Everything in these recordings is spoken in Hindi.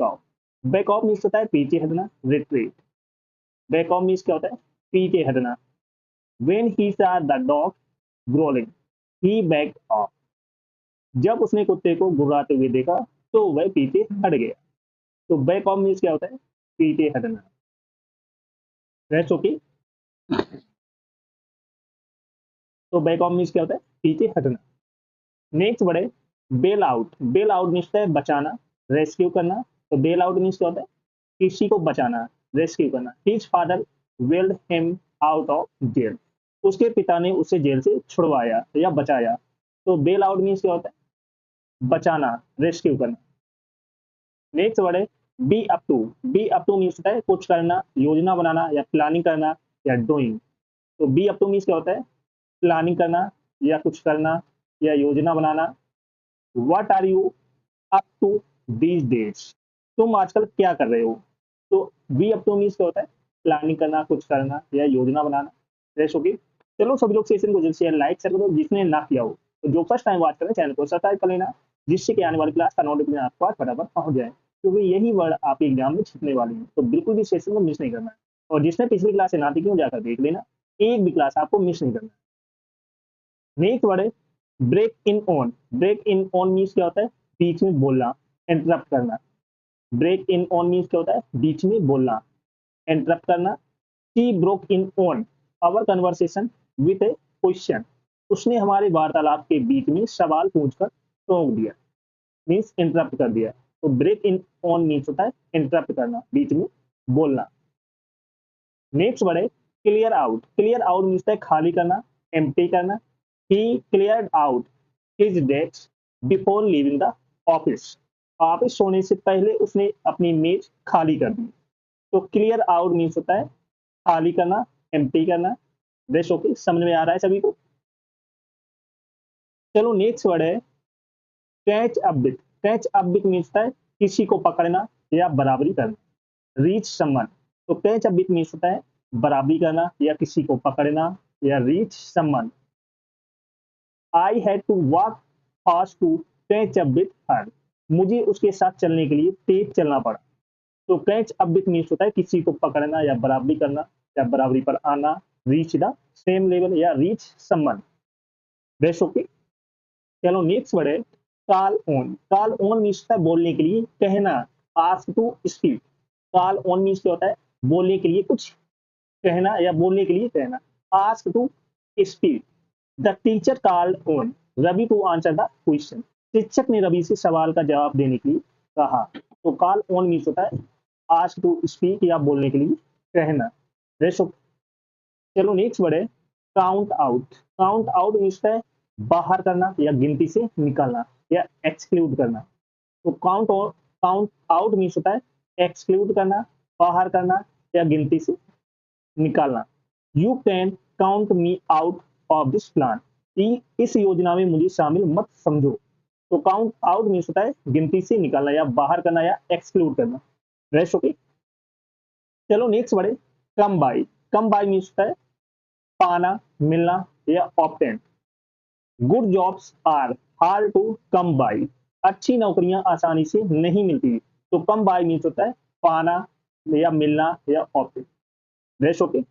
Back of. Back of means होता है पीछे हटना, रिट्रीट। बैक ऑफ मीन्स क्या होता है? पीछे हटना। When he saw the dog growling, he backed off। जब उसने कुत्ते को गुर्राते हुए देखा तो वह पीछे हट गया। तो बैक ऑफ मीन्स क्या होता है? पीछे हटना। Rest okay. तो बैक ऑफ मीन्स क्या होता है? पीछे हटना। नेक्स्ट वर्ड है bail out. Bail out means है बचाना, रेस्क्यू करना। तो बेल आउट मीन्स क्या होता है? किसी को बचाना, रेस्क्यू करना। His father bailed him out of jail. उसके पिता ने उसे जेल से छुड़वाया या बचाया। तो बेल आउट मीन्स क्या होता है? बचाना, रेस्क्यू करना। नेक्स्ट वर्ड है be up to. Be up to means होता है कुछ करना, योजना बनाना या प्लानिंग करना या डूइंग। तो बी अप टू मीन्स क्या होता है? प्लानिंग करना या कुछ करना या योजना बनाना। What are you up to these days? तुम आजकल क्या कर रहे हो? तो बी अप टू मीन्स क्या होता है? प्लानिंग करना, कुछ करना या योजना बनाना। Rest okay. चलो सभी लोग सेशन को जल्द से लाइक शेयर करो, जिसने ना किया हो तो जो फर्स्ट टाइम वॉच करें चैनल को सब्सक्राइब कर लेना, जिससे कि आने वाली क्लास का नोटिफिकेशन आपके पास फटाफट पहुंच जाए, क्योंकि यही वर्ड आपके एग्जाम में छिपने वाले हैं। तो बिल्कुल भी सेशन को मिस नहीं करना है। और जिसने पिछली क्लास से ना देखी हो जाकर देख लेना, एक भी क्लास आपको मिस नहीं करना है। नेक्स्ट वर्ड है break in on. Break in on means क्या होता है? बीच में बोलना, इंटरप्ट करना। ब्रेक इन ऑन मीन्स क्या होता है? बीच में बोलना, इंटरप्ट करना। She broke in on our conversation with a question. उसने हमारे वार्तालाप के बीच में सवाल पूछकर टोक दिया, मीन्स इंटरप्ट कर दिया। तो ब्रेक इन ऑन मीन्स होता है इंटरप्ट करना, बीच में बोलना। नेक्स्ट वर्ड है clear out. Clear out means है खाली करना, एम्प्टी करना। ही cleared out his desk before leaving the office. Office सोने से पहले उसने अपनी मेज खाली कर दी। तो क्लियर आउट मीन्स होता है खाली करना, एम्प्टी करना। रेस्ट ओके, समझ में आ रहा है सभी को? चलो नेक्स्ट वर्ड है catch up with. Catch up with means है किसी को पकड़ना या बराबरी करना, रीच समवन। तो कैच अप विथ मीन्स होता है बराबरी करना या किसी को पकड़ना या reach someone. I had to walk fast to catch up with her. मुझे उसके साथ चलने के लिए तेज चलना पड़ा। तो कैच अप विथ मीन्स होता है किसी को पकड़ना या बराबरी करना या बराबरी पर आना, रीच द सेम लेवल या रीच समवन। Rest okay. चलो नेक्स्ट वर्ड है call on. Call on means होता है बोलने के लिए, कहना, ask to speak. Call on means क्या होता है? बोलने के लिए कुछ कहना या बोलने के लिए कहना, ask to speak. The teacher called on Ravi to answer the question. शिक्षक ने रवि से सवाल का जवाब देने के लिए कहा। तो कॉल ऑन मीन्स होता है आस्क टू स्पीक या बोलने के लिए कहना। Rest okay. चलो नेक्स्ट वर्ड है count out. Count out means है बाहर करना या गिनती से निकालना या एक्सक्लूड करना। तो काउंट आउट मीन्स होता है एक्सक्लूड करना, बाहर करना या गिनती से निकालना। You can count me out of this plan. इस योजना में मुझे शामिल मत समझो। तो काउंट आउट मीन्स होता है गिनती से निकालना या बाहर करना या एक्सक्लूड करना। Rest okay. चलो नेक्स्ट वर्ड है come by. Come by means होता है पाना, मिलना या obtain. Good jobs are hard to come by. अच्छी नौकरियां आसानी से नहीं मिलती। तो कम बाय मीन्स होता है पाना या मिलना या obtain. Rest okay.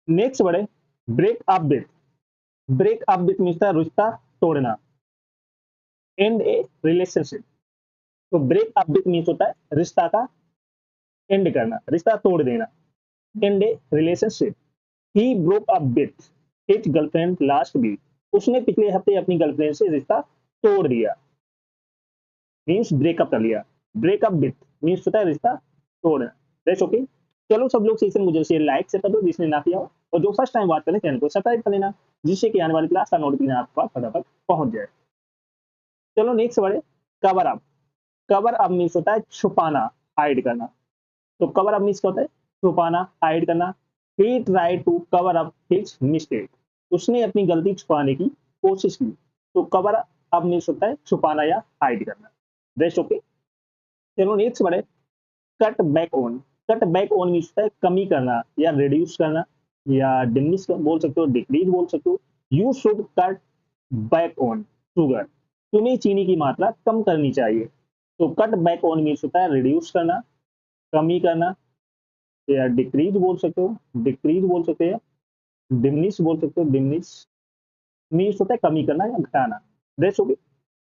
Next word है break up with. Break up with means रिश्ता तोड़ना, एंड ए रिलेशनशिप। तो ब्रेक अप विथ मीन्स होता है रिश्ता का एंड करना, रिश्ता तोड़ देना, end a relationship. He broke up with his girlfriend last week. उसने पिछले हफ्ते अपनी गर्लफ्रेंड से रिश्ता तोड़ दिया, मीन्स ब्रेकअप कर लिया। ब्रेकअप विथ मीन्स होता है रिश्ता तोड़ना। Rest okay. चलो सब लोग सेशन मुझे से लाइक से कर दो, जिसने ना किया हो, और जो फर्स्ट टाइम बात करें चैनल को सब्सक्राइब कर लेना, जिससे कि आने वाली क्लास का नोटिफिकेशन आपके पास फटाफट पहुंच जाए। चलो नेक्स्ट वर्ड है cover up. Cover up means होता है छुपाना, हाइड करना। तो कवर अप मीन्स क्या होता है? छुपाना, हाइड करना। He tried to cover up his mistake. उसने अपनी गलती छुपाने की कोशिश की। तो कवर अप मीन्स होता है छुपाना या हाइड करना। Rest okay. चलो नेक्स्ट वर्ड है cut back on. Cut back on means होता है कमी करना या रिड्यूस करना या डिमिनिश बोल सकते हो, डिक्रीज बोल सकते हो। You should cut back on sugar. तुम्हें चीनी की मात्रा कम करनी चाहिए। तो कट बैक ऑन मीन्स होता है रिड्यूस करना, कमी करना, या डिक्रीज बोल सकते हो, डिक्रीज बोल सकते हैं, डिमिनिश बोल सकते हो, डिमिनिश मीन्स होता है कमी करना या घटाना। That's okay.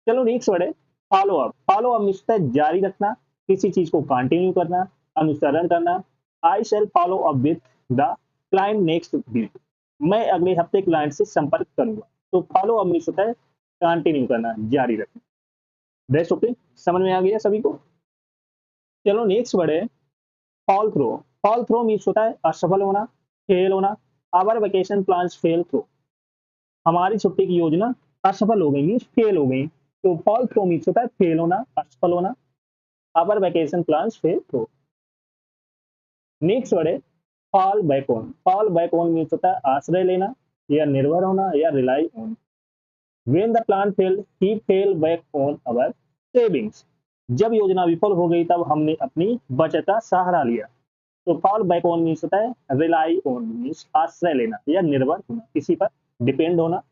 चलो नेक्स्ट वर्ड है follow up. Follow up means होता है जारी रखना, किसी चीज को कंटिन्यू करना, अनुसरण करना। I shall follow up with the client next week. मैं अगले हफ्ते क्लाइंट से संपर्क करूंगा। तो फॉलो अप मीन्स होता है कंटिन्यू करना, जारी रखना। दैट्स ओके, समझ में आ गया सभी को। चलो नेक्स्ट वर्ड है fall through. Fall through means होता है असफल होना, फेल होना। Our vacation plans fell through. हमारी छुट्टी की योजना असफल हो गई, मीन्स फेल हो गई। तो फॉल थ्रो मीन्स होता है फेल होना, असफल होना। Our vacation plans fell through. Next word है fall back on. Fall back on means होता है आश्रय लेना या निर्भर होना या rely on. When the plan fail he fell back on our savings. जब योजना विफल हो गई तब हमने अपनी बचत का सहारा लिया। तो फॉल बैक ऑन मीन्स होता है रिलाई ऑन, मीन्स आश्रय लेना या निर्भर होना, किसी पर डिपेंड होना।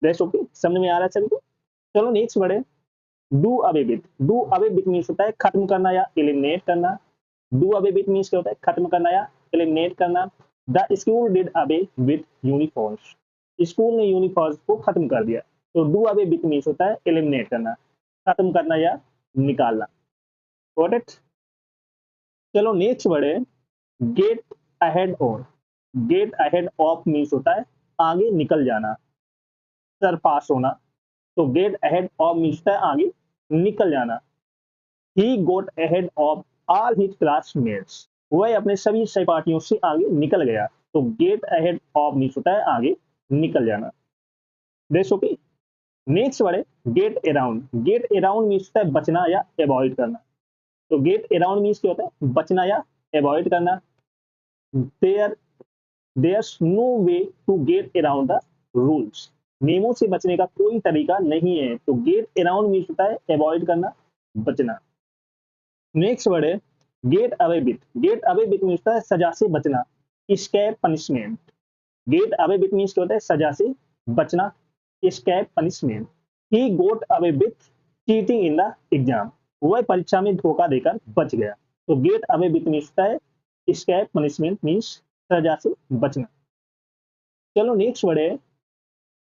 दैट्स ओके, समझ में आ रहा है सभी को। चलो नेक्स्ट वर्ड है do away with. Do away with means होता है खत्म करना या एलिमिनेट करना। डू अवे विथ मीन्स क्या होता है खत्म करना या एलिमिनेट करना। The school did away with uniforms. School ने यूनिफॉर्म्स को खत्म कर दिया। तो डू अवे विथ मीन्स होता है एलिमिनेट करना, खत्म करना या निकालना। Got it. चलो नेक्स्ट वर्ड है get ahead on. Get ahead of means होता है आगे निकल जाना, सरपास होना। तो गेट अहेड ऑफ मीन्स होता है आगे निकल जाना। He got ahead of all his classmates. वह अपने सभी सहपाठियों से आगे निकल गया। तो गेट अहेड ऑफ मीन्स होता है आगे निकल जाना। That's okay. नेक्स्ट वर्ड है get around. Get around means होता है बचना या अवॉइड करना। तो गेट अराउंड मीन्स क्या होता है बचना या अवॉइड करना। There there's no way to get around the rules. नियमों से बचने का कोई तरीका नहीं है। तो गेट अराउंड मीन्स होता है अवॉइड करना, बचना। नेक्स्ट वर्ड है get away with. Get away with means होता है सजा से बचना, escape punishment। Get away with means क्या होता है सजा से बचना, escape punishment। He got away with cheating in the exam. वह परीक्षा में धोखा देकर बच गया। तो गेट अवे विथ मीन्स होता है escape punishment मीन्स सजा से बचना। चलो नेक्स्ट वर्ड है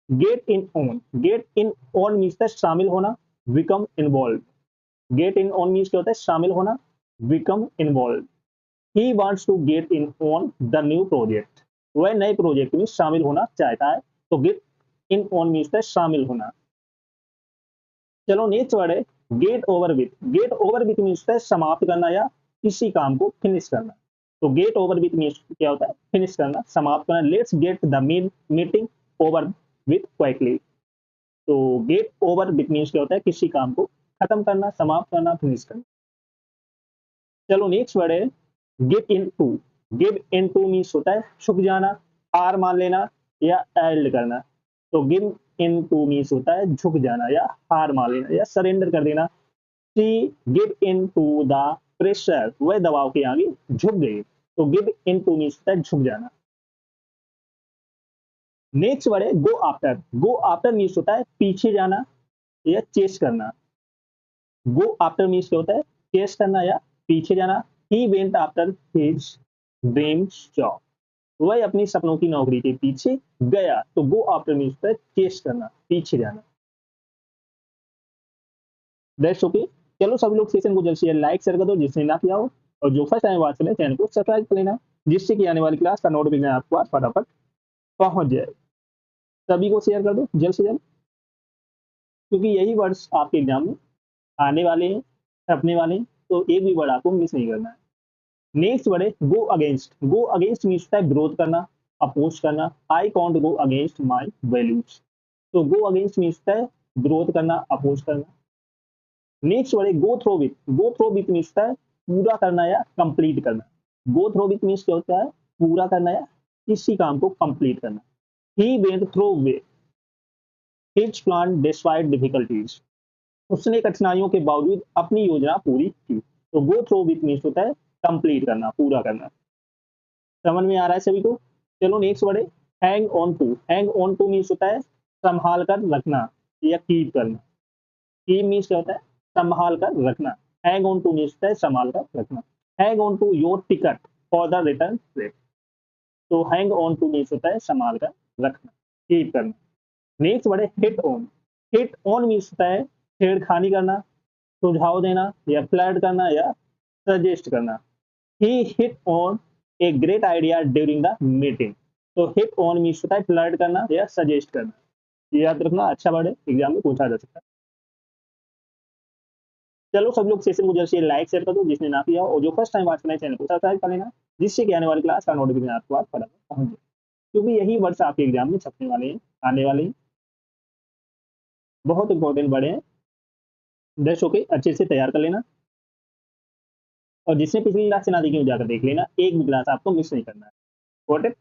get in on. Get in on means है शामिल होना, become involve. Get in on means क्या होता है शामिल होना, become involve. He wants to get in on the new project. वह नए प्रोजेक्ट में शामिल होना चाहता है। तो गेट इन ऑन मीन्स है शामिल होना। चलो नेक्स्ट वर्ड है get over with. Get over with means है समाप्त करना या किसी काम को फिनिश करना। तो गेट ओवर विथ मीन्स क्या होता है फिनिश करना, समाप्त करना। Let's get the meeting over with quickly. तो गेट ओवर विथ मीन्स क्या होता है किसी काम को खत्म करना, समाप्त करना, फिनिश करना। चलो नेक्स्ट वर्ड है give in to. Give in to means होता है झुक जाना, हार मान लेना या एल्ड करना। तो गिव इन टू मीन्स होता है झुक जाना या हार मान लेना या सरेंडर कर देना। She give in to the pressure. वह दबाव के आगे झुक गई। तो गिव इन टू मीन्स होता है झुक जाना। नेक्स्ट वर्ड है go after. Go after means होता है पीछे जाना या चेस करना। गो आफ्टर मीन्स क्या होता है चेस करना या पीछे जाना। He went after his dreams job. वह अपनी सपनों की नौकरी के पीछे गया। तो गो आफ्टर मीन्स होता है चेस करना, पीछे जाना। That's okay. चलो सभी लोग सेशन को जल्द से जल्द लाइक शेयर कर दो जिसने ना किया हो, और जो फर्स्ट टाइम बात करें चैनल को सब्सक्राइब कर लेना, जिससे कि आने वाली क्लास का नोटिफिकेशन आपको पास फटाफट पहुंच जाए। सभी को शेयर कर दो जल्द से जल्द, क्योंकि यही वर्ड्स आपके एग्जाम में आने वाले हैं, छपने वाले हैं। तो एक भी वर्ड आपको मिस नहीं करना है। नेक्स्ट वर्ड है go against. Go against means होता है विरोध करना, अपोज करना। I can't go against my values. तो गो अगेंस्ट मीन्स होता है विरोध करना, अपोज करना। नेक्स्ट वर्ड है go through with. Go through with means होता है पूरा करना या कंप्लीट करना। गो थ्रो विथ मीन्स क्या होता है पूरा करना या किसी काम को कंप्लीट करना। He went through way his plan despite difficulties. उसने कठिनाइयों के बावजूद अपनी योजना पूरी की। तो गो थ्रो विथ मीन्स होता है कंप्लीट करना, पूरा करना। समझ में आ रहा है सभी को। चलो नेक्स्ट वर्ड है hang on to. Hang on to means होता है संभाल कर रखना या कीप करना। कीप मीन्स क्या होता है संभाल कर रखना। हैंग ऑन टू मीन्स होता है संभाल कर रखना। Hang on to your ticket for the return trip. तो हैंग ऑन टू मीन्स होता है संभाल कर रखना, कीप करना। नेक्स्ट वर्ड है hit on. Hit on means होता है छेड़खानी करना, सुझाव देना या फ्लर्ट करना या सजेस्ट करना। He hit on a great idea during the meeting. तो हिट ऑन मीन्स होता है फ्लर्ट करना या सजेस्ट करना। ये याद रखना, अच्छा वर्ड है, एग्जाम में पूछा जा सकता है। चलो सब लोग सेशन को जल्द से लाइक शेयर कर दो जिसने ना किया, और जो फर्स्ट टाइम वॉच करना है चैनल को सब्सक्राइब कर लेना, जिससे कि आने वाली क्लास का नोटिफिकेशन आपको आज फटाफट पहुंच जाए, क्योंकि यही वर्ड्स आपके एग्जाम में छपने वाले हैं, आने वाले हैं, बहुत इंपॉर्टेंट वर्ड है। दस होके अच्छे से तैयार कर लेना, और जिसने पिछली क्लास से ना देखी हो जाकर देख लेना, एक भी क्लास आपको मिस नहीं करना है। Got it?